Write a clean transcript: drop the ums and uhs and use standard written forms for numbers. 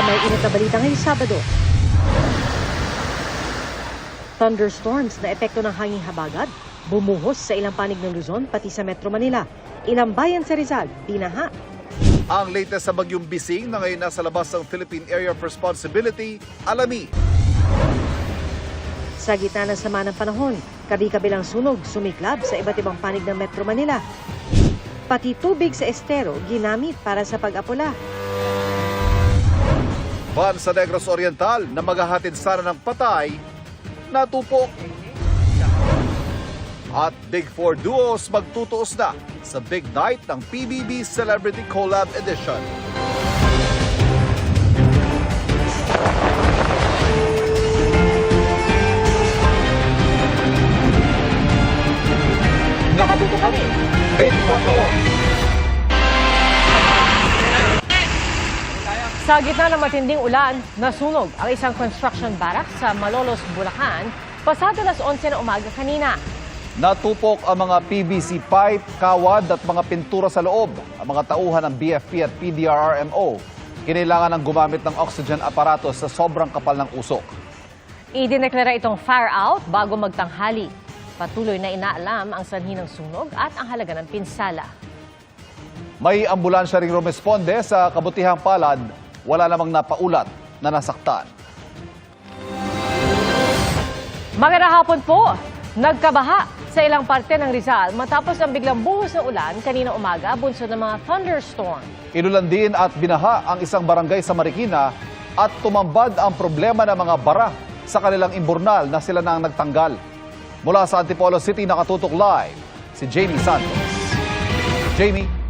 may init na balita ngayong Sabado. Thunderstorms na epekto ng hanging habagat bumuhos sa ilang panig ng Luzon pati sa Metro Manila. Ilang bayan sa Rizal, binaha. Ang latest sa bagyong Bising na ngayon nasa labas ng Philippine Area of Responsibility, Alami. Sa gitna ng sama ng panahon, kabi-kabilang sunog sumiklab sa iba't ibang panig ng Metro Manila. Pati tubig sa estero ginamit para sa pag-apula. Van sa Negros Oriental na maghahatid sana ng patay, natupok. At Big Four duos magtutuos na sa Big Night ng PBB Celebrity Collab Edition. Nakatuto kami. Sa gitna ng matinding ulan, nasunog ang isang construction barracks sa Malolos, Bulacan, pasado alas 11 na umaga kanina. Natupok ang mga PVC pipe, kawad at mga pintura sa loob. Ang mga tauhan ng BFP at PDRRMO kinailangan ng gumamit ng oxygen aparatos sa sobrang kapal ng usok. Idineklara itong fire out bago magtanghali. Patuloy na inaalam ang sanhi ng sunog at ang halaga ng pinsala. May ambulansya ring rumesponde sa kabutihang palad, wala namang napaulat na nasaktan. Magandang hapon po! Nagkabaha sa ilang parte ng Rizal matapos ang biglang buhos ng ulan kanina umaga bunsod ng mga thunderstorm. Inulan din at binaha ang isang barangay sa Marikina at tumambad ang problema ng mga bara sa kanilang imburnal na sila na ang nagtanggal. Mula sa Antipolo City nakatutok live si Jamie Santos. Jamie.